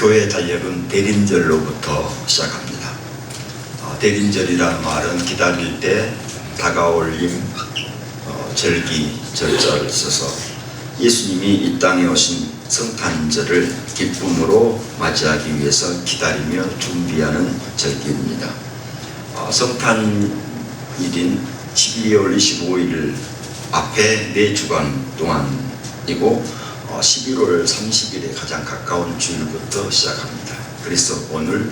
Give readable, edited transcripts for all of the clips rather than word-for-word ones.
교회 달력은 대림절로부터 시작합니다. 대림절이라는 말은 기다릴 때 다가올림, 절기, 절자를 써서 예수님이 이 땅에 오신 성탄절을 기쁨으로 맞이하기 위해서 기다리며 준비하는 절기입니다. 성탄일인 12월 25일 앞에 4주간 동안이고 11월 30일에 가장 가까운 주일부터 시작합니다. 그래서 오늘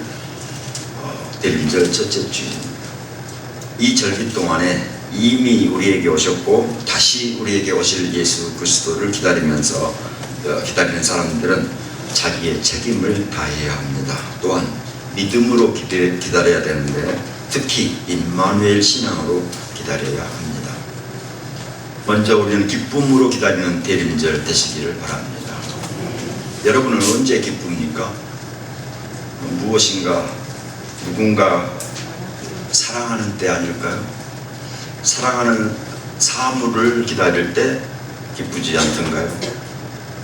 대림절 첫째 주입니다. 이 절기 동안에 이미 우리에게 오셨고 다시 우리에게 오실 예수 그리스도를 기다리면서 기다리는 사람들은 자기의 책임을 다해야 합니다. 또한 믿음으로 기다려야 되는데 특히 임마누엘 신앙으로 기다려야 합니다. 먼저 우리는 기쁨으로 기다리는 대림절 되시기를 바랍니다. 여러분은 언제 기쁩니까? 무엇인가 누군가 사랑하는 때 아닐까요? 사랑하는 사물을 기다릴 때 기쁘지 않던가요?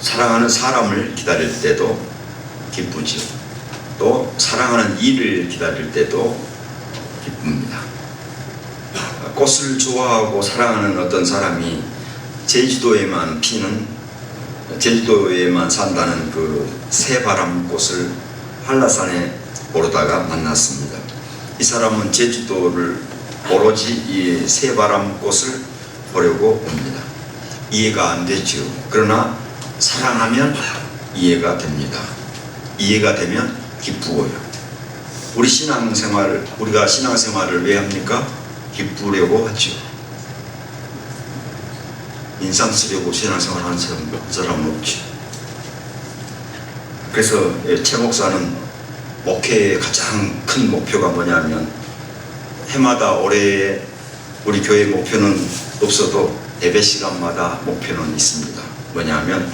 사랑하는 사람을 기다릴 때도 기쁘죠. 또 사랑하는 일을 기다릴 때도 기쁩니다. 꽃을 좋아하고 사랑하는 어떤 사람이 제주도에만 산다는 그 새바람꽃을 한라산에 오르다가 만났습니다. 이 사람은 제주도를 오로지 이 새바람꽃을 보려고 옵니다. 이해가 안 되죠. 그러나 사랑하면 이해가 됩니다. 이해가 되면 기쁘고요. 우리가 신앙생활을 왜 합니까? 기쁘려고 하죠. 인상 쓰려고 신앙생활 하는 사람은 없죠. 그래서 최 목사는 목회의 가장 큰 목표가 뭐냐면 해마다 올해 우리 교회 목표는 없어도 예배 시간마다 목표는 있습니다. 뭐냐면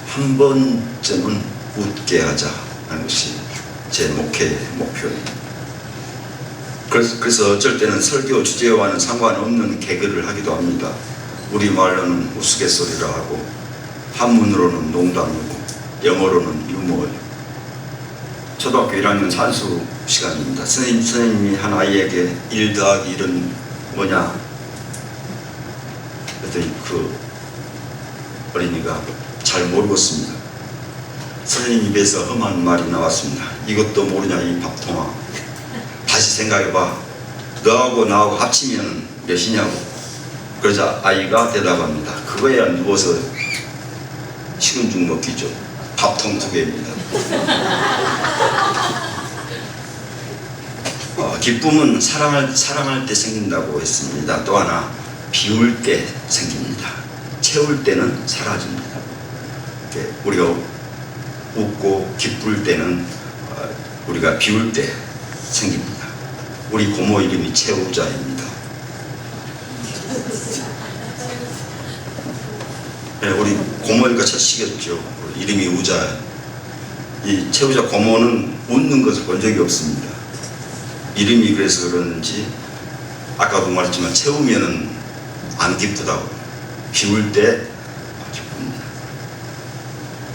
한 번쯤은 웃게 하자는 것이 제 목회의 목표입니다. 그래서 어쩔 때는 설교 주제와는 상관없는 개그를 하기도 합니다. 우리 말로는 우스갯소리라 하고 한문으로는 농담이고 영어로는 유머예요. 초등학교 1학년 산수 시간입니다. 선생님이 한 아이에게 1 더하기 1은 뭐냐? 그랬더니 그 어린이가 잘 모르겠습니다. 선생님 입에서 험한 말이 나왔습니다. 이것도 모르냐 이 밥통아. 다시 생각해봐. 너하고 나하고 합치면 몇이냐고. 그러자 아이가 대답합니다. 그거야 누워서 식은 죽 먹기죠. 밥통 2개입니다. 기쁨은 사랑할 때 생긴다고 했습니다. 또 하나 비울 때 생깁니다. 채울 때는 사라집니다. 우리가 웃고 기쁠 때는 우리가 비울 때 생깁니다. 우리 고모 이름이 최우자입니다. 우리 고모니까 첫시겠죠. 이름이 우자. 이 최우자 고모는 웃는 것을 본 적이 없습니다. 이름이 그래서 그런지 아까도 말했지만 채우면은 안 기쁘다고, 비울 때 기쁩니다.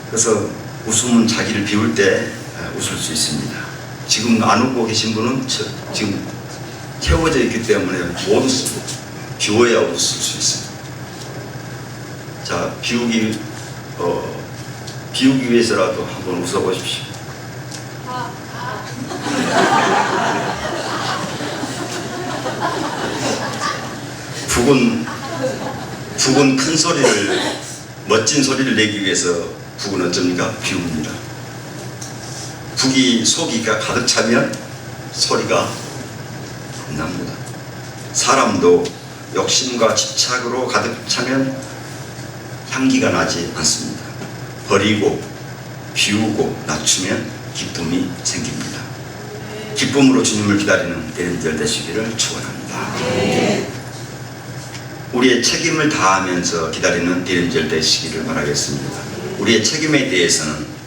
그래서 웃음은 자기를 비울 때 웃을 수 있습니다. 지금 안 웃고 계신 분은 지금 채워져 있기 때문에 못 웃습니다. 비워야 웃을 수 있습니다. 자, 비우기 위해서라도 한번 웃어보십시오. 북은 큰 소리를, 멋진 소리를 내기 위해서 북은 어쩝니까? 비웁니다. 북이 속이 가득 차면 소리가 안 납니다. 사람도 욕심과 집착으로 가득 차면 향기가 나지 않습니다. 버리고 비우고 낮추면 기쁨이 생깁니다. 기쁨으로 주님을 기다리는 대림절 되시기를 축원합니다. 우리의 책임을 다하면서 기다리는 대림절 되시기를 바라겠습니다. 우리의 책임에 대해서는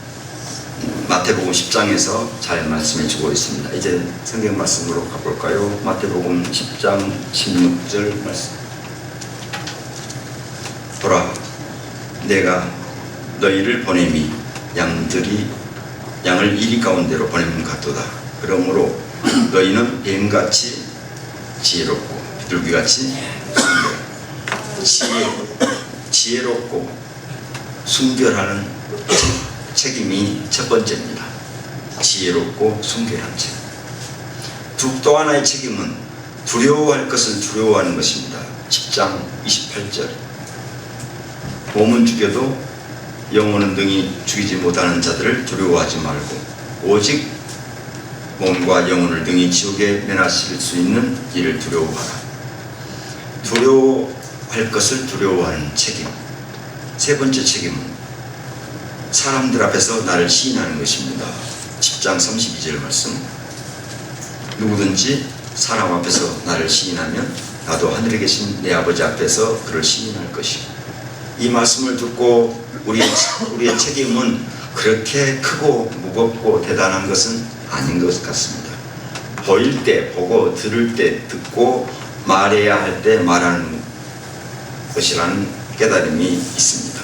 마태복음 10장에서 잘 말씀해 주고 있습니다. 이제 성경 말씀으로 가볼까요? 마태복음 10장 16절 말씀. 보라, 내가 너희를 보냄이 양들이 양을 이리 가운데로 보내면 같도다. 그러므로 너희는 뱀같이 지혜롭고 비둘기같이 지혜롭고 순결하는 책임이 첫 번째입니다. 지혜롭고 순결한 책임. 또 하나의 책임은 두려워할 것을 두려워하는 것입니다. 10장 28절. 몸은 죽여도 영혼은 능히 죽이지 못하는 자들을 두려워하지 말고 오직 몸과 영혼을 능히 지옥에 면하실 수 있는 이를 두려워하라. 두려워할 것을 두려워하는 책임. 세 번째 책임은 사람들 앞에서 나를 시인하는 것입니다. 10장 32절 말씀. 누구든지 사람 앞에서 나를 시인하면 나도 하늘에 계신 내 아버지 앞에서 그를 시인할 것이고, 이 말씀을 듣고 우리의 책임은 그렇게 크고 무겁고 대단한 것은 아닌 것 같습니다. 보일 때 보고, 들을 때 듣고, 말해야 할 때 말하는 것이라는 깨달음이 있습니다.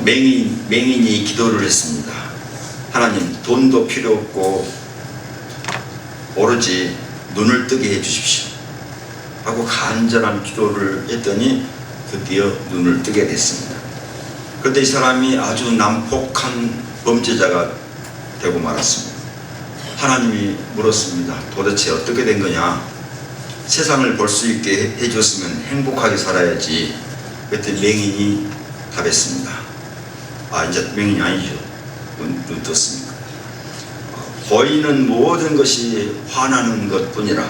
맹인이 기도를 했습니다. 하나님, 돈도 필요 없고 오로지 눈을 뜨게 해주십시오 하고 간절한 기도를 했더니 드디어 눈을 뜨게 됐습니다. 그런데 이 사람이 아주 난폭한 범죄자가 되고 말았습니다. 하나님이 물었습니다. 도대체 어떻게 된 거냐? 세상을 볼 수 있게 해줬으면 행복하게 살아야지. 그때 맹인이 답했습니다. 이제 맹인이 아니죠. 눈 떴습니까? 보이는 모든 것이 화나는 것 뿐이라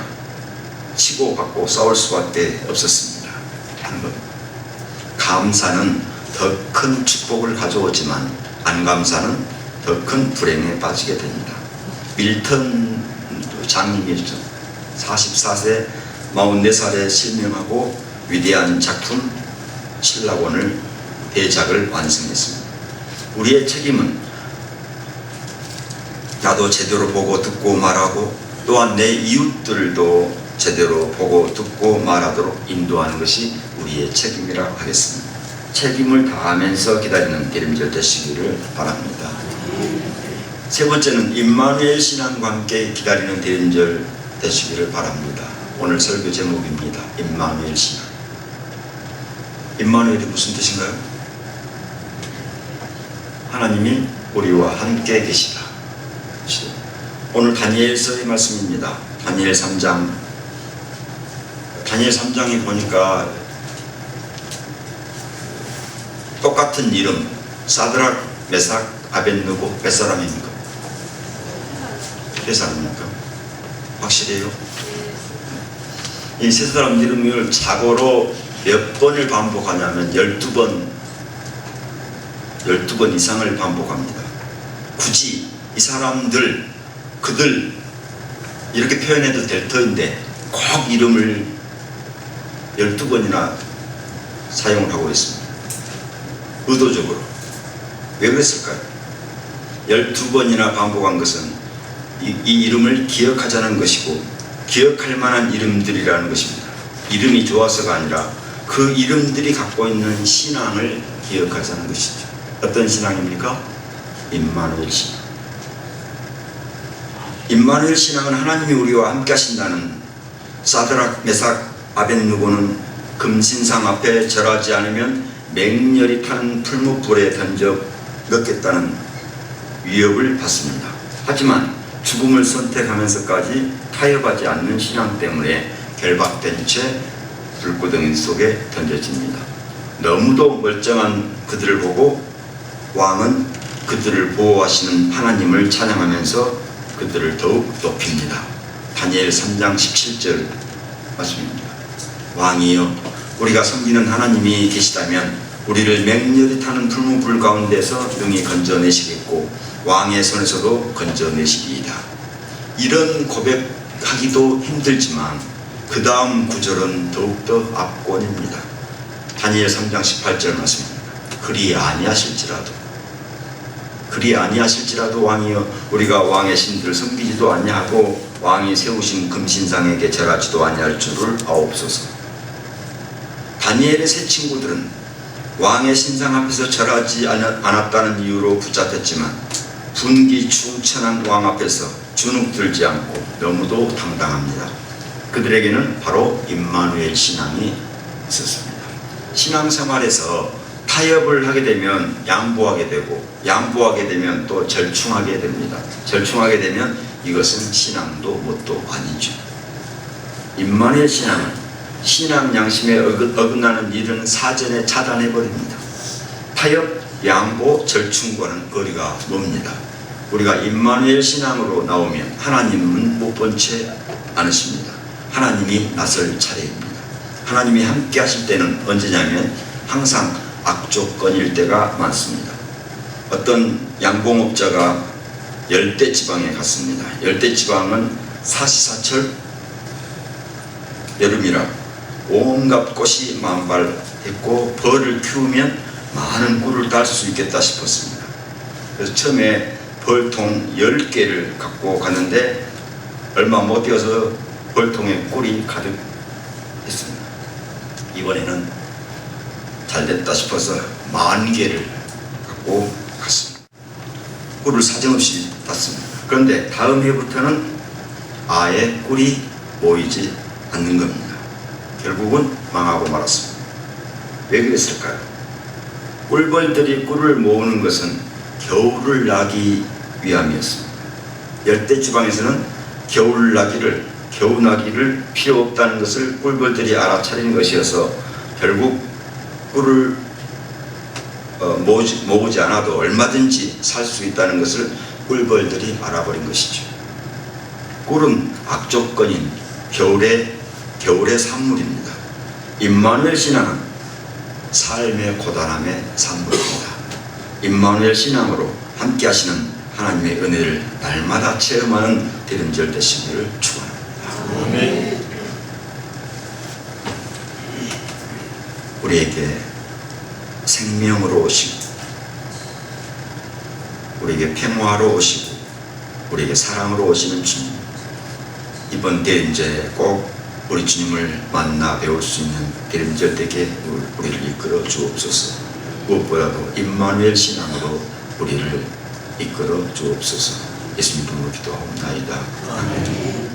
치고 받고 싸울 수밖에 없었습니다 하는 것. 감사는 더 큰 축복을 가져오지만 안 감사는 더 큰 불행에 빠지게 됩니다. 밀턴 장님이죠. 44세 44살에 실명하고 위대한 작품 신라곤을 대작을 완성했습니다. 우리의 책임은 나도 제대로 보고 듣고 말하고 또한 내 이웃들도 제대로 보고 듣고 말하도록 인도하는 것이 우리의 책임이라 하겠습니다. 책임을 다하면서 기다리는 대림절 되시기를 바랍니다. 세 번째는 임마누엘 신앙과 함께 기다리는 대림절 되시기를 바랍니다. 오늘 설교 제목입니다. 임마누엘 신앙. 임마누엘이 무슨 뜻인가요? 하나님이 우리와 함께 계시다. 오늘 다니엘서의 말씀입니다. 다니엘 3장. 다니엘 3장에 보니까 똑같은 이름, 사드락, 메삭, 아벳느고. 몇 사람입니까? 몇 사람입니까? 확실해요? 이 세 사람 이름을 자고로 몇 번을 반복하냐면 12번 이상을 반복합니다. 굳이 이 사람들, 그들 이렇게 표현해도 될 터인데 꼭 이름을 12번이나 사용을 하고 있습니다. 의도적으로. 왜 그랬을까요? 12번이나 반복한 것은 이 이름을 기억하자는 것이고, 기억할 만한 이름들이라는 것입니다. 이름이 좋아서가 아니라 그 이름들이 갖고 있는 신앙을 기억하자는 것이죠. 어떤 신앙입니까? 임마누엘 신앙. 임마누엘 신앙은 하나님이 우리와 함께 하신다는, 사드락, 메삭, 아벳느고는 금신상 앞에 절하지 않으면 맹렬히 타는 풀무불에 던져 넣겠다는 위협을 받습니다. 하지만 죽음을 선택하면서까지 타협하지 않는 신앙 때문에 결박된 채 불구덩이 속에 던져집니다. 너무도 멀쩡한 그들을 보고 왕은 그들을 보호하시는 하나님을 찬양하면서 그들을 더욱 높입니다. 다니엘 3장 17절 말씀입니다. 왕이여, 우리가 섬기는 하나님이 계시다면 우리를 맹렬히 타는 풀무불 가운데서 능히 건져내시겠고 왕의 손에서도 건져내시리이다. 이런 고백하기도 힘들지만 그 다음 구절은 더욱더 압권입니다. 다니엘 3장 18절 말씀입니다. 그리 아니하실지라도 왕이여, 우리가 왕의 신들을 섬기지도 아니하고 왕이 세우신 금신상에게 절하지도 아니할 줄을 아옵소서. 다니엘의 세 친구들은 왕의 신상 앞에서 절하지 않았다는 이유로 붙잡혔지만 분기 충천한 왕 앞에서 주눅들지 않고 너무도 당당합니다. 그들에게는 바로 임마누엘 신앙이 있었습니다. 신앙생활에서 타협을 하게 되면 양보하게 되고, 양보하게 되면 또 절충하게 됩니다. 절충하게 되면 이것은 신앙도 뭣도 아니죠. 임마누엘 신앙은 신앙 양심에 어긋나는 일은 사전에 차단해버립니다. 타협, 양보, 절충과는 거리가 멉니다. 우리가 임마누엘 신앙으로 나오면 하나님은 못 본 채 않으십니다. 하나님이 나설 차례입니다. 하나님이 함께 하실 때는 언제냐면 항상 악조건일 때가 많습니다. 어떤 양봉업자가 열대지방에 갔습니다. 열대지방은 사시사철 여름이라 온갖 꽃이 만발했고 벌을 키우면 많은 꿀을 딸 수 있겠다 싶었습니다. 그래서 처음에 벌통 10개를 갖고 갔는데 얼마 못 되어서 벌통에 꿀이 가득 있습니다. 이번에는 잘됐다 싶어서 10,000개를 갖고 갔습니다. 꿀을 사정없이 땄습니다. 그런데 다음 해부터는 아예 꿀이 모이지 않는 겁니다. 결국은 망하고 말았습니다. 왜 그랬을까요? 꿀벌들이 꿀을 모으는 것은 겨울을 나기 위함이었습니다. 열대지방에서는 겨울나기를 필요 없다는 것을 꿀벌들이 알아차린 것이어서 결국 꿀을 모으지 않아도 얼마든지 살 수 있다는 것을 꿀벌들이 알아버린 것이죠. 꿀은 악조건인 겨울의 산물입니다. 임마누엘 신앙은 삶의 고단함의 산물입니다. 임마누엘 신앙으로 함께 하시는 하나님의 은혜를 날마다 체험하는 대림절 되시기를 축원합니다. 아멘. 우리에게 생명으로 오시고 우리에게 평화로 오시고 우리에게 사랑으로 오시는 주님, 이번 대림절에 꼭 우리 주님을 만나 배울 수 있는 대림절 되게 우리를 이끌어 주옵소서. 무엇보다도 임마누엘 신앙으로 우리를 이끌어 주옵소서. 예수님 이름으로 기도하옵나이다. 아멘.